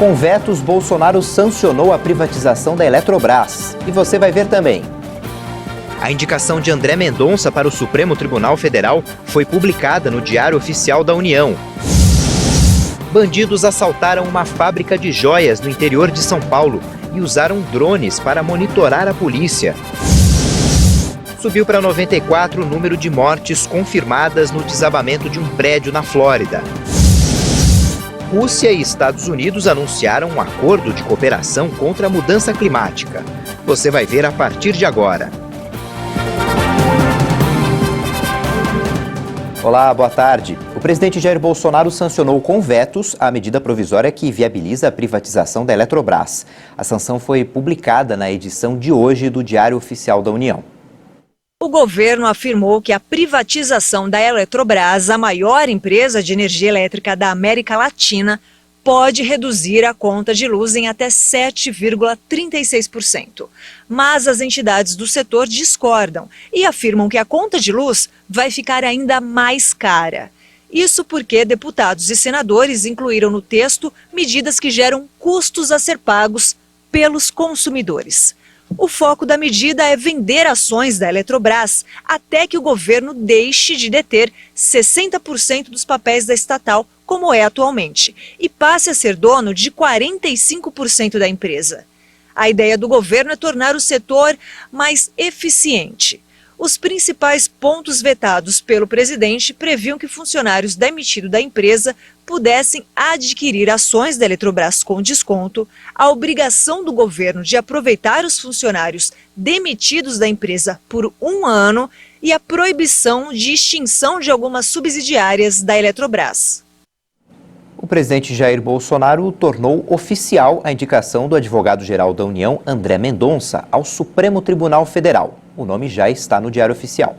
Com vetos, Bolsonaro sancionou a privatização da Eletrobras. E você vai ver também. A indicação de André Mendonça para o Supremo Tribunal Federal foi publicada no Diário Oficial da União. Bandidos assaltaram uma fábrica de joias no interior de São Paulo e usaram drones para monitorar a polícia. Subiu para 94 o número de mortes confirmadas no desabamento de um prédio na Flórida. Rússia e Estados Unidos anunciaram um acordo de cooperação contra a mudança climática. Você vai ver a partir de agora. Olá, boa tarde. O presidente Jair Bolsonaro sancionou com vetos a medida provisória que viabiliza a privatização da Eletrobras. A sanção foi publicada na edição de hoje do Diário Oficial da União. O governo afirmou que a privatização da Eletrobras, a maior empresa de energia elétrica da América Latina, pode reduzir a conta de luz em até 7,36%. Mas as entidades do setor discordam e afirmam que a conta de luz vai ficar ainda mais cara. Isso porque deputados e senadores incluíram no texto medidas que geram custos a ser pagos pelos consumidores. O foco da medida é vender ações da Eletrobras até que o governo deixe de deter 60% dos papéis da estatal, como é atualmente, e passe a ser dono de 45% da empresa. A ideia do governo é tornar o setor mais eficiente. Os principais pontos vetados pelo presidente previam que funcionários demitidos da empresa pudessem adquirir ações da Eletrobras com desconto, a obrigação do governo de aproveitar os funcionários demitidos da empresa por 1 ano e a proibição de extinção de algumas subsidiárias da Eletrobras. O presidente Jair Bolsonaro tornou oficial a indicação do advogado-geral da União, André Mendonça, ao Supremo Tribunal Federal. O nome já está no Diário Oficial.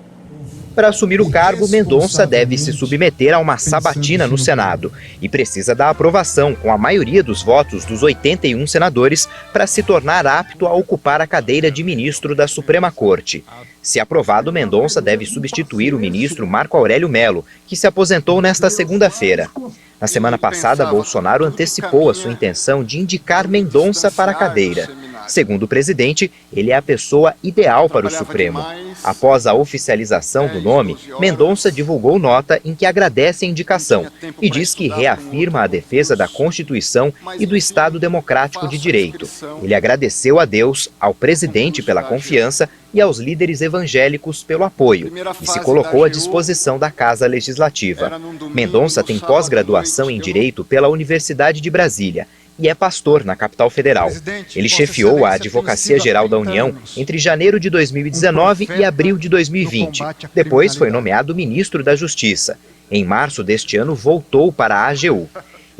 Para assumir o cargo, Mendonça deve se submeter a uma sabatina no Senado e precisa da aprovação, com a maioria dos votos dos 81 senadores, para se tornar apto a ocupar a cadeira de ministro da Suprema Corte. Se aprovado, Mendonça deve substituir o ministro Marco Aurélio Mello, que se aposentou nesta segunda-feira. Na semana passada, Bolsonaro antecipou a sua intenção de indicar Mendonça para a cadeira. Segundo o presidente, ele é a pessoa ideal para o Supremo. Após a oficialização do nome, Mendonça divulgou nota em que agradece a indicação e diz que reafirma a defesa da Constituição e do Estado Democrático de Direito. Ele agradeceu a Deus, ao presidente pela confiança e aos líderes evangélicos pelo apoio e se colocou à disposição da Casa Legislativa. Mendonça tem pós-graduação em Direito pela Universidade de Brasília e é pastor na capital federal. Ele chefiou a Advocacia Geral da União entre janeiro de 2019 e abril de 2020. Depois foi nomeado ministro da Justiça. Em março deste ano, voltou para a AGU.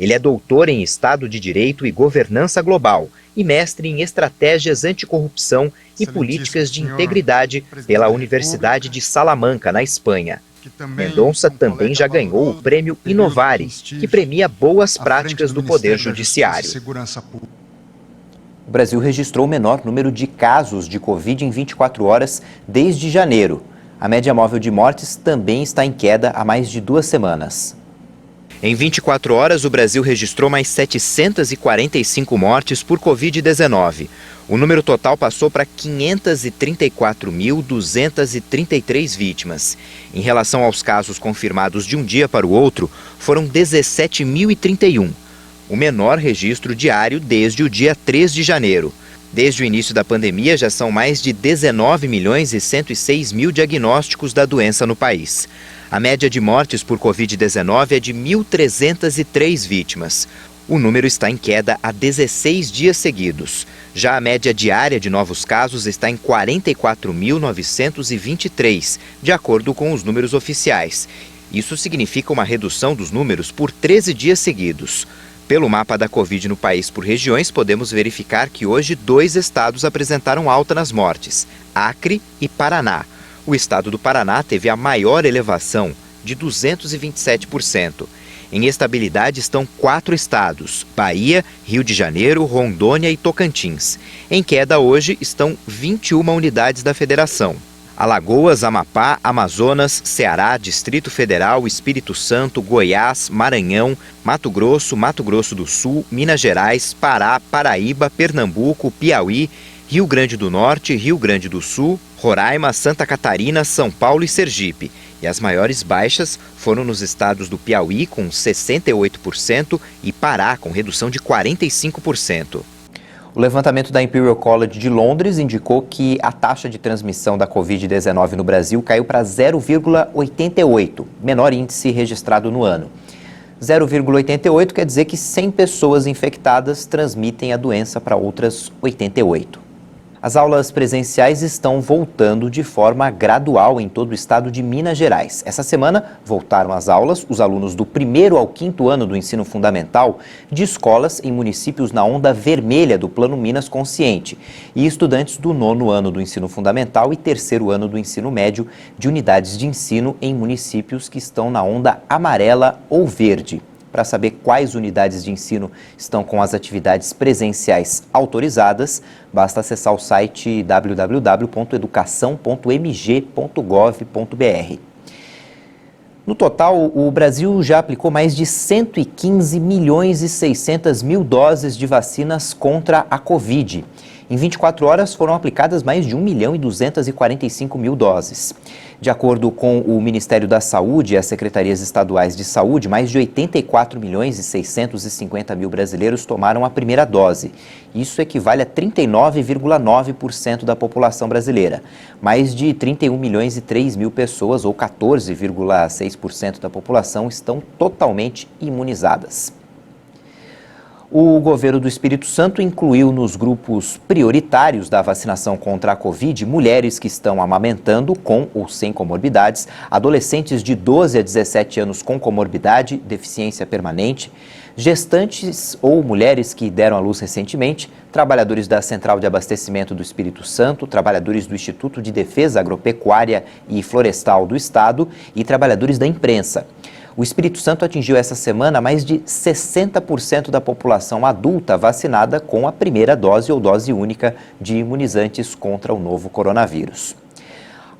Ele é doutor em Estado de Direito e Governança Global e mestre em Estratégias Anticorrupção e Políticas de Integridade pela Universidade de Salamanca, na Espanha. Mendonça também já ganhou o prêmio Inovare, que premia boas práticas do Poder Judiciário. O Brasil registrou o menor número de casos de Covid em 24 horas desde janeiro. A média móvel de mortes também está em queda há mais de 2 semanas. Em 24 horas, o Brasil registrou mais 745 mortes por Covid-19. O número total passou para 534.233 vítimas. Em relação aos casos confirmados de um dia para o outro, foram 17.031, o menor registro diário desde o dia 3 de janeiro. Desde o início da pandemia, já são mais de 19.106.000 diagnósticos da doença no país. A média de mortes por Covid-19 é de 1.303 vítimas. O número está em queda há 16 dias seguidos. Já a média diária de novos casos está em 44.923, de acordo com os números oficiais. Isso significa uma redução dos números por 13 dias seguidos. Pelo mapa da Covid no país por regiões, podemos verificar que hoje 2 estados apresentaram alta nas mortes: Acre e Paraná. O estado do Paraná teve a maior elevação, de 227%. Em estabilidade estão 4 estados: Bahia, Rio de Janeiro, Rondônia e Tocantins. Em queda hoje estão 21 unidades da federação: Alagoas, Amapá, Amazonas, Ceará, Distrito Federal, Espírito Santo, Goiás, Maranhão, Mato Grosso do Sul, Minas Gerais, Pará, Paraíba, Pernambuco, Piauí, Rio Grande do Norte, Rio Grande do Sul, Roraima, Santa Catarina, São Paulo e Sergipe. E as maiores baixas foram nos estados do Piauí, com 68%, e Pará, com redução de 45%. O levantamento da Imperial College de Londres indicou que a taxa de transmissão da Covid-19 no Brasil caiu para 0,88, menor índice registrado no ano. 0,88 quer dizer que 100 pessoas infectadas transmitem a doença para outras 88. As aulas presenciais estão voltando de forma gradual em todo o estado de Minas Gerais. Essa semana voltaram às aulas os alunos do 1º ao 5º ano do ensino fundamental de escolas em municípios na onda vermelha do Plano Minas Consciente e estudantes do 9º ano do ensino fundamental e 3º ano do ensino médio de unidades de ensino em municípios que estão na onda amarela ou verde. Para saber quais unidades de ensino estão com as atividades presenciais autorizadas, basta acessar o site www.educação.mg.gov.br. No total, o Brasil já aplicou mais de 115 milhões e 600 mil doses de vacinas contra a Covid. Em 24 horas foram aplicadas mais de 1 milhão e 245 mil doses. De acordo com o Ministério da Saúde e as secretarias estaduais de saúde, mais de 84 milhões e 650 mil brasileiros tomaram a primeira dose. Isso equivale a 39,9% da população brasileira. Mais de 31 milhões e 3 mil pessoas, ou 14,6% da população, estão totalmente imunizadas. O governo do Espírito Santo incluiu nos grupos prioritários da vacinação contra a Covid mulheres que estão amamentando com ou sem comorbidades, adolescentes de 12 a 17 anos com comorbidade, deficiência permanente, gestantes ou mulheres que deram à luz recentemente, trabalhadores da Central de Abastecimento do Espírito Santo, trabalhadores do Instituto de Defesa Agropecuária e Florestal do Estado e trabalhadores da imprensa. O Espírito Santo atingiu essa semana mais de 60% da população adulta vacinada com a primeira dose ou dose única de imunizantes contra o novo coronavírus.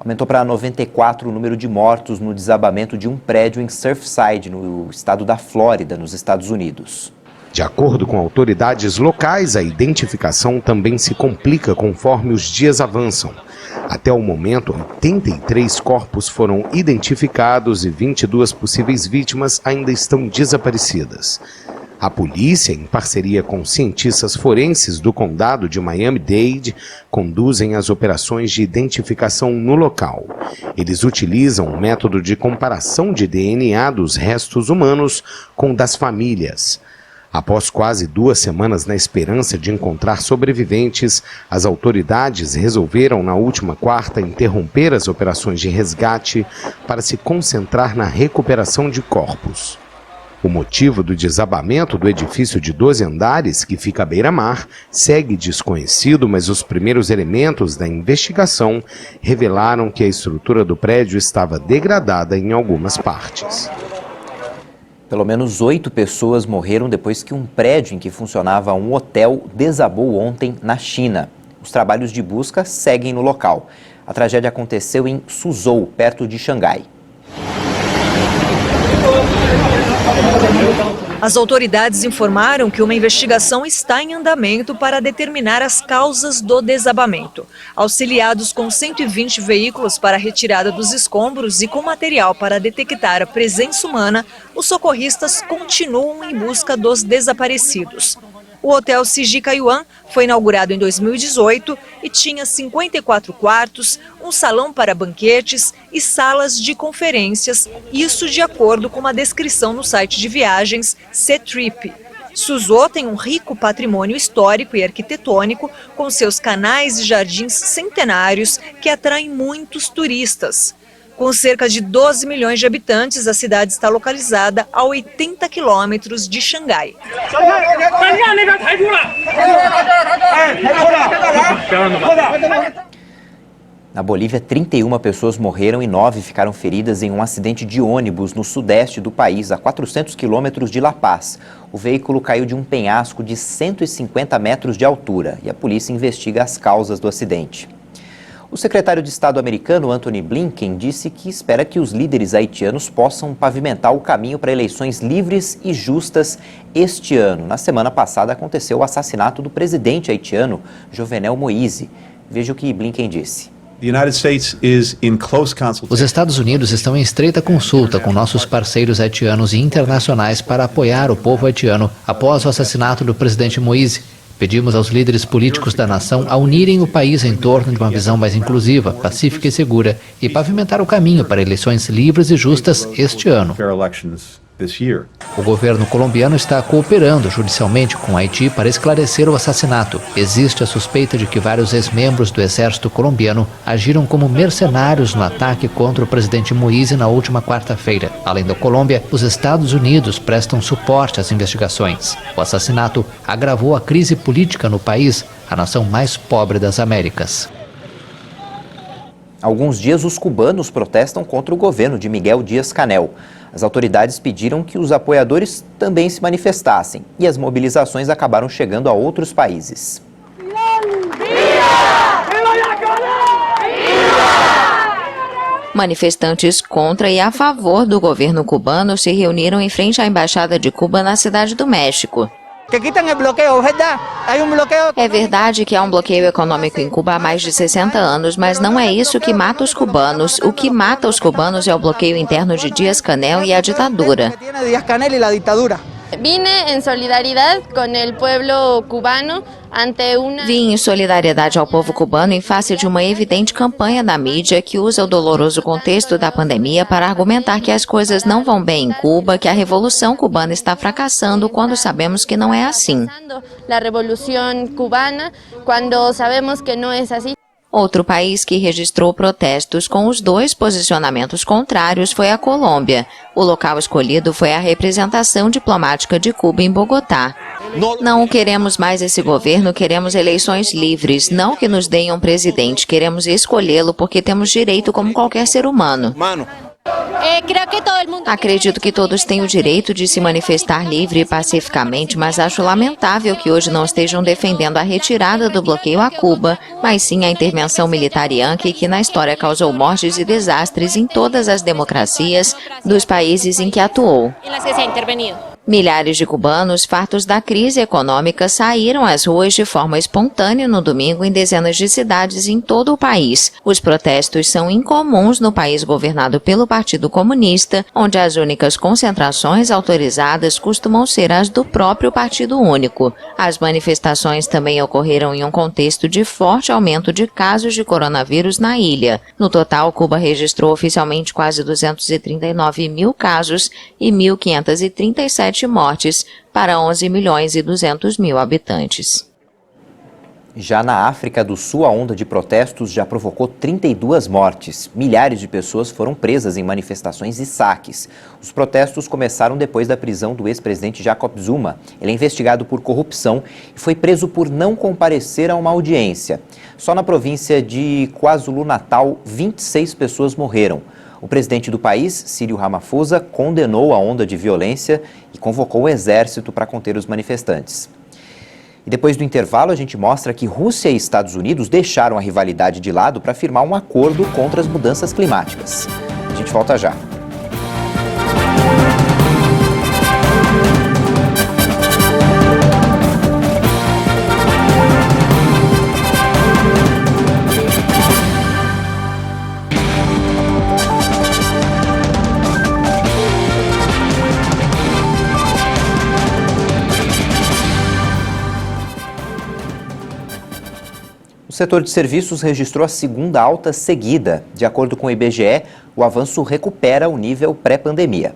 Aumentou para 94 o número de mortos no desabamento de um prédio em Surfside, no estado da Flórida, nos Estados Unidos. De acordo com autoridades locais, a identificação também se complica conforme os dias avançam. Até o momento, 83 corpos foram identificados e 22 possíveis vítimas ainda estão desaparecidas. A polícia, em parceria com cientistas forenses do condado de Miami-Dade, conduzem as operações de identificação no local. Eles utilizam um método de comparação de DNA dos restos humanos com das famílias. Após quase 2 semanas na esperança de encontrar sobreviventes, as autoridades resolveram na última quarta interromper as operações de resgate para se concentrar na recuperação de corpos. O motivo do desabamento do edifício de 12 andares, que fica à beira-mar, segue desconhecido, mas os primeiros elementos da investigação revelaram que a estrutura do prédio estava degradada em algumas partes. Pelo menos 8 pessoas morreram depois que um prédio em que funcionava um hotel desabou ontem na China. Os trabalhos de busca seguem no local. A tragédia aconteceu em Suzhou, perto de Xangai. As autoridades informaram que uma investigação está em andamento para determinar as causas do desabamento. Auxiliados com 120 veículos para a retirada dos escombros e com material para detectar a presença humana, os socorristas continuam em busca dos desaparecidos. O Hotel Siji Kaiwan foi inaugurado em 2018 e tinha 54 quartos, um salão para banquetes e salas de conferências, isso de acordo com uma descrição no site de viagens C-Trip. Suzhou tem um rico patrimônio histórico e arquitetônico, com seus canais e jardins centenários que atraem muitos turistas. Com cerca de 12 milhões de habitantes, a cidade está localizada a 80 quilômetros de Xangai. Na Bolívia, 31 pessoas morreram e 9 ficaram feridas em um acidente de ônibus no sudeste do país, a 400 quilômetros de La Paz. O veículo caiu de um penhasco de 150 metros de altura e a polícia investiga as causas do acidente. O secretário de Estado americano, Antony Blinken, disse que espera que os líderes haitianos possam pavimentar o caminho para eleições livres e justas este ano. Na semana passada aconteceu o assassinato do presidente haitiano, Jovenel Moïse. Veja o que Blinken disse. Os Estados Unidos estão em estreita consulta com nossos parceiros haitianos e internacionais para apoiar o povo haitiano após o assassinato do presidente Moïse. Pedimos aos líderes políticos da nação a unirem o país em torno de uma visão mais inclusiva, pacífica e segura e pavimentar o caminho para eleições livres e justas este ano. O governo colombiano está cooperando judicialmente com Haiti para esclarecer o assassinato. Existe a suspeita de que vários ex-membros do exército colombiano agiram como mercenários no ataque contra o presidente Moïse na última quarta-feira. Além da Colômbia, os Estados Unidos prestam suporte às investigações. O assassinato agravou a crise política no país, a nação mais pobre das Américas. Há alguns dias, os cubanos protestam contra o governo de Miguel Díaz-Canel. As autoridades pediram que os apoiadores também se manifestassem e as mobilizações acabaram chegando a outros países. Manifestantes contra e a favor do governo cubano se reuniram em frente à Embaixada de Cuba na Cidade do México. É verdade que há um bloqueio econômico em Cuba há mais de 60 anos, mas não é isso que mata os cubanos. O que mata os cubanos é o bloqueio interno de Díaz-Canel e a ditadura. Vine em solidariedade com o povo cubano ante uma... Vim em solidariedade ao povo cubano em face de uma evidente campanha da mídia que usa o doloroso contexto da pandemia para argumentar que as coisas não vão bem em Cuba, que a revolução cubana está fracassando, quando sabemos que não é assim. A revolução cubana, quando sabemos que não é assim. Outro país que registrou protestos com os dois posicionamentos contrários foi a Colômbia. O local escolhido foi a representação diplomática de Cuba em Bogotá. Não queremos mais esse governo, queremos eleições livres, não que nos deem um presidente, queremos escolhê-lo porque temos direito como qualquer ser humano. Acredito que todos têm o direito de se manifestar livre e pacificamente, mas acho lamentável que hoje não estejam defendendo a retirada do bloqueio a Cuba, mas sim a intervenção militar Yankee, que na história causou mortes e desastres em todas as democracias dos países em que atuou. Milhares de cubanos, fartos da crise econômica, saíram às ruas de forma espontânea no domingo em dezenas de cidades em todo o país. Os protestos são incomuns no país governado pelo Partido Comunista, onde as únicas concentrações autorizadas costumam ser as do próprio Partido Único. As manifestações também ocorreram em um contexto de forte aumento de casos de coronavírus na ilha. No total, Cuba registrou oficialmente quase 239 mil casos e 1.537 mortes para 11 milhões e 200 mil habitantes. Já na África do Sul, a onda de protestos já provocou 32 mortes. Milhares de pessoas foram presas em manifestações e saques. Os protestos começaram depois da prisão do ex-presidente Jacob Zuma. Ele é investigado por corrupção e foi preso por não comparecer a uma audiência. Só na província de KwaZulu-Natal, 26 pessoas morreram. O presidente do país, Cyril Ramaphosa, condenou a onda de violência e convocou o exército para conter os manifestantes. E depois do intervalo, a gente mostra que Rússia e Estados Unidos deixaram a rivalidade de lado para firmar um acordo contra as mudanças climáticas. A gente volta já. O setor de serviços registrou a segunda alta seguida. De acordo com o IBGE, o avanço recupera o nível pré-pandemia.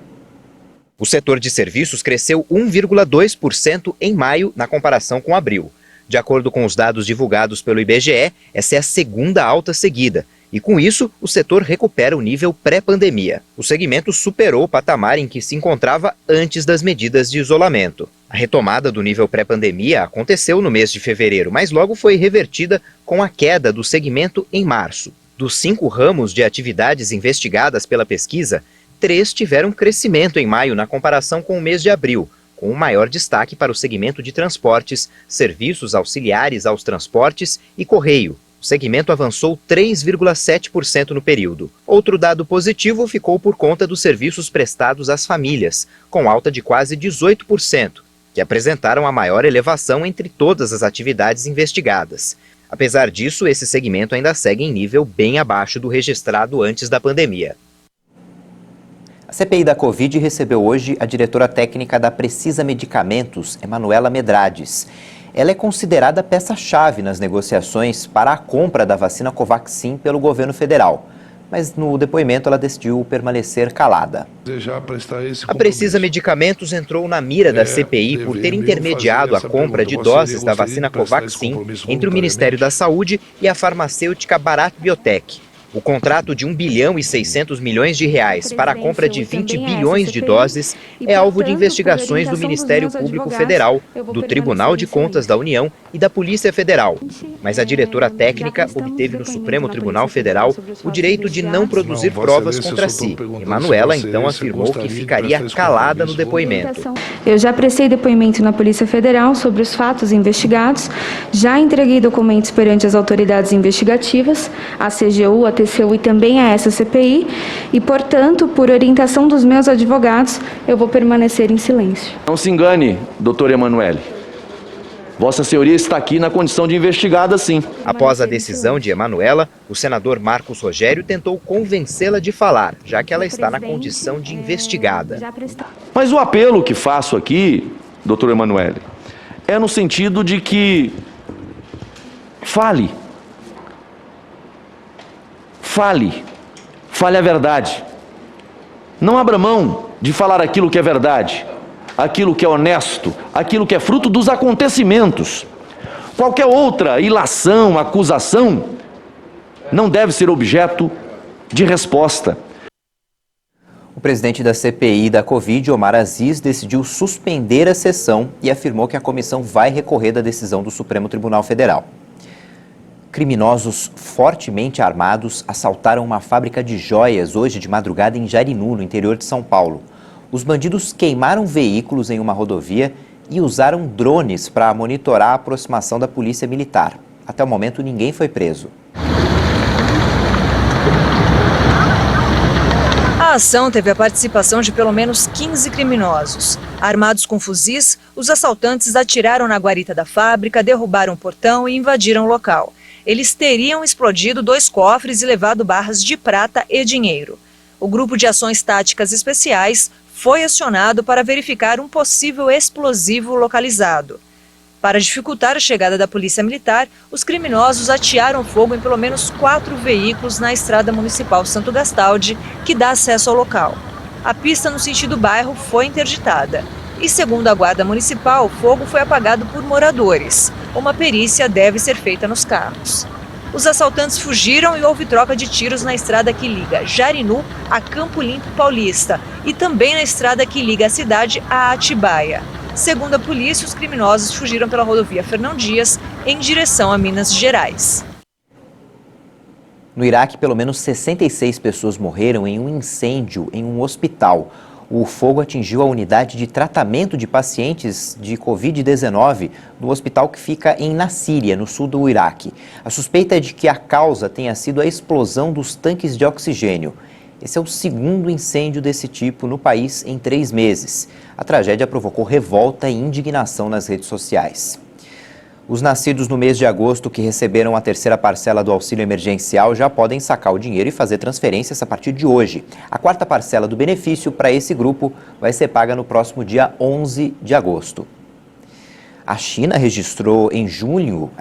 O setor de serviços cresceu 1,2% em maio na comparação com abril. De acordo com os dados divulgados pelo IBGE, essa é a segunda alta seguida. E com isso, o setor recupera o nível pré-pandemia. O segmento superou o patamar em que se encontrava antes das medidas de isolamento. A retomada do nível pré-pandemia aconteceu no mês de fevereiro, mas logo foi revertida com a queda do segmento em março. Dos 5 ramos de atividades investigadas pela pesquisa, 3 tiveram crescimento em maio na comparação com o mês de abril, com o maior destaque para o segmento de transportes, serviços auxiliares aos transportes e correio. O O segmento avançou 3,7% no período. Outro dado positivo ficou por conta dos serviços prestados às famílias, com alta de quase 18%, que apresentaram a maior elevação entre todas as atividades investigadas. Apesar disso, esse segmento ainda segue em nível bem abaixo do registrado antes da pandemia. A CPI da Covid recebeu hoje a diretora técnica da Precisa Medicamentos, Emanuela Medrades. Ela é considerada peça-chave nas negociações para a compra da vacina Covaxin pelo governo federal. Mas no depoimento ela decidiu permanecer calada. A Precisa Medicamentos entrou na mira da CPI por ter intermediado a compra de doses da vacina Covaxin entre o Ministério da Saúde e a farmacêutica Bharat Biotech. O contrato de 1 bilhão e 600 milhões de reais para a compra de 20 bilhões de doses é alvo de investigações do Ministério Público Federal, do Tribunal de Contas da União e da Polícia Federal. Mas a diretora técnica obteve no Supremo Tribunal Federal o direito de não produzir provas contra si. Emanuela então afirmou que ficaria calada no depoimento. Eu já prestei depoimento na Polícia Federal sobre os fatos investigados, já entreguei documentos perante as autoridades investigativas, a CGU, a TCU e também a essa CPI, e, portanto, por orientação dos meus advogados, eu vou permanecer em silêncio. Não se engane, doutora Emanuele. Vossa Senhoria está aqui na condição de investigada, sim. Após a decisão de Emanuela, o senador Marcos Rogério tentou convencê-la de falar, já que ela está na condição de investigada. Mas o apelo que faço aqui, doutora Emanuele, é no sentido de que fale a verdade. Não abra mão de falar aquilo que é verdade, aquilo que é honesto, aquilo que é fruto dos acontecimentos. Qualquer outra ilação, acusação, não deve ser objeto de resposta. O presidente da CPI da Covid, Omar Aziz, decidiu suspender a sessão e afirmou que a comissão vai recorrer da decisão do Supremo Tribunal Federal. Criminosos fortemente armados assaltaram uma fábrica de joias hoje de madrugada em Jarinu, no interior de São Paulo. Os bandidos queimaram veículos em uma rodovia e usaram drones para monitorar a aproximação da polícia militar. Até o momento, ninguém foi preso. A ação teve a participação de pelo menos 15 criminosos. Armados com fuzis, os assaltantes atiraram na guarita da fábrica, derrubaram o portão e invadiram o local. Eles teriam explodido 2 cofres e levado barras de prata e dinheiro. O Grupo de Ações Táticas Especiais foi acionado para verificar um possível explosivo localizado. Para dificultar a chegada da Polícia Militar, os criminosos atearam fogo em pelo menos 4 veículos na Estrada Municipal Santo Gastaldi, que dá acesso ao local. A pista no sentido bairro foi interditada. E, segundo a Guarda Municipal, o fogo foi apagado por moradores. Uma perícia deve ser feita nos carros. Os assaltantes fugiram e houve troca de tiros na estrada que liga Jarinu a Campo Limpo Paulista e também na estrada que liga a cidade a Atibaia. Segundo a polícia, os criminosos fugiram pela rodovia Fernão Dias em direção a Minas Gerais. No Iraque, pelo menos 66 pessoas morreram em um incêndio em um hospital. O fogo atingiu a unidade de tratamento de pacientes de Covid-19 no hospital que fica em Nassíria, no sul do Iraque. A suspeita é de que a causa tenha sido a explosão dos tanques de oxigênio. Esse é o segundo incêndio desse tipo no país em 3 meses. A tragédia provocou revolta e indignação nas redes sociais. Os nascidos no mês de agosto que receberam a 3ª parcela do auxílio emergencial já podem sacar o dinheiro e fazer transferências a partir de hoje. A 4ª parcela do benefício para esse grupo vai ser paga no próximo dia 11 de agosto. A China registrou em junho,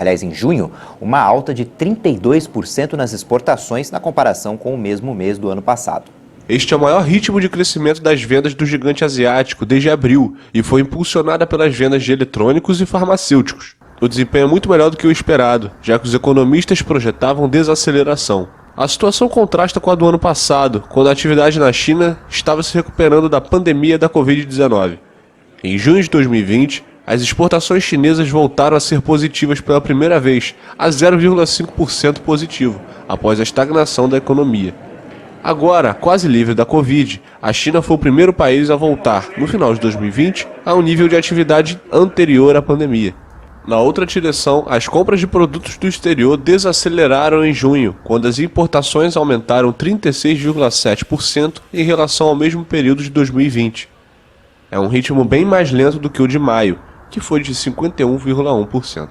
uma alta de 32% nas exportações na comparação com o mesmo mês do ano passado. Este é o maior ritmo de crescimento das vendas do gigante asiático desde abril e foi impulsionada pelas vendas de eletrônicos e farmacêuticos. O desempenho é muito melhor do que o esperado, já que os economistas projetavam desaceleração. A situação contrasta com a do ano passado, quando a atividade na China estava se recuperando da pandemia da Covid-19. Em junho de 2020, as exportações chinesas voltaram a ser positivas pela primeira vez, a 0,5% positivo, após a estagnação da economia. Agora, quase livre da Covid, a China foi o primeiro país a voltar, no final de 2020, a um nível de atividade anterior à pandemia. Na outra direção, as compras de produtos do exterior desaceleraram em junho, quando as importações aumentaram 36,7% em relação ao mesmo período de 2020. É um ritmo bem mais lento do que o de maio, que foi de 51,1%.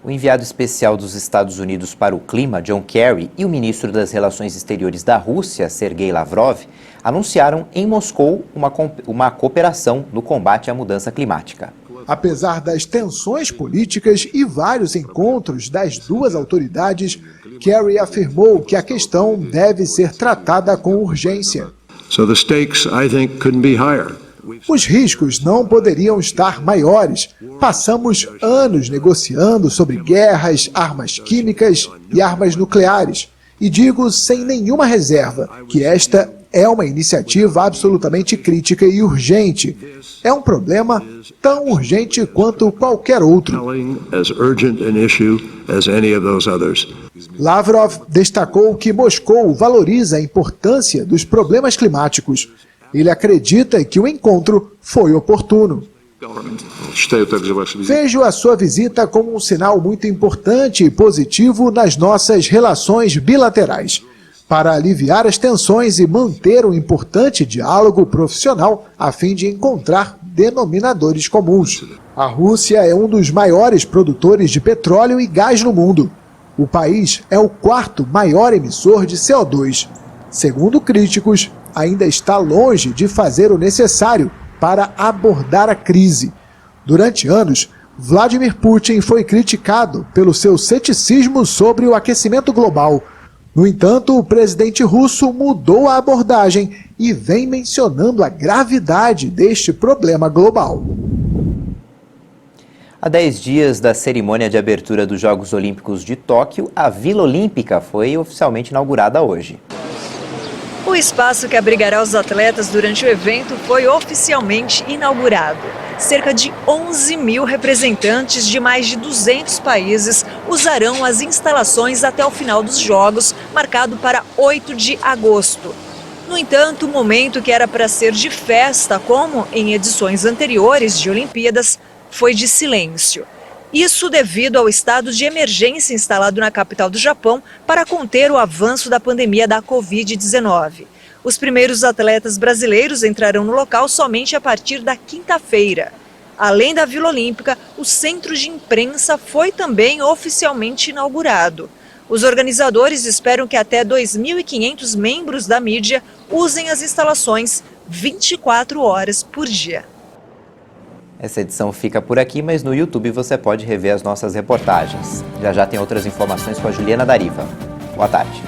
O enviado especial dos Estados Unidos para o clima, John Kerry, e o ministro das Relações Exteriores da Rússia, Sergei Lavrov, anunciaram em Moscou uma cooperação no combate à mudança climática. Apesar das tensões políticas e vários encontros das duas autoridades, Kerry afirmou que a questão deve ser tratada com urgência. So the stakes, I think, couldn't be higher. Os riscos não poderiam estar maiores. Passamos anos negociando sobre guerras, armas químicas e armas nucleares. E digo sem nenhuma reserva que esta é uma iniciativa absolutamente crítica e urgente. É um problema tão urgente quanto qualquer outro. Lavrov destacou que Moscou valoriza a importância dos problemas climáticos. Ele acredita que o encontro foi oportuno. Vejo a sua visita como um sinal muito importante e positivo nas nossas relações bilaterais, para aliviar as tensões e manter um importante diálogo profissional a fim de encontrar denominadores comuns. A Rússia é um dos maiores produtores de petróleo e gás no mundo. O país é o quarto maior emissor de CO2. Segundo críticos, ainda está longe de fazer o necessário para abordar a crise. Durante anos, Vladimir Putin foi criticado pelo seu ceticismo sobre o aquecimento global. No entanto, o presidente russo mudou a abordagem e vem mencionando a gravidade deste problema global. Há 10 dias da cerimônia de abertura dos Jogos Olímpicos de Tóquio, a Vila Olímpica foi oficialmente inaugurada hoje. O espaço que abrigará os atletas durante o evento foi oficialmente inaugurado. Cerca de 11 mil representantes de mais de 200 países usarão as instalações até o final dos Jogos, marcado para 8 de agosto. No entanto, o momento que era para ser de festa, como em edições anteriores de Olimpíadas, foi de silêncio. Isso devido ao estado de emergência instalado na capital do Japão para conter o avanço da pandemia da Covid-19. Os primeiros atletas brasileiros entrarão no local somente a partir da quinta-feira. Além da Vila Olímpica, o centro de imprensa foi também oficialmente inaugurado. Os organizadores esperam que até 2.500 membros da mídia usem as instalações 24 horas por dia. Essa edição fica por aqui, mas no YouTube você pode rever as nossas reportagens. Já já tem outras informações com a Juliana Dariva. Boa tarde.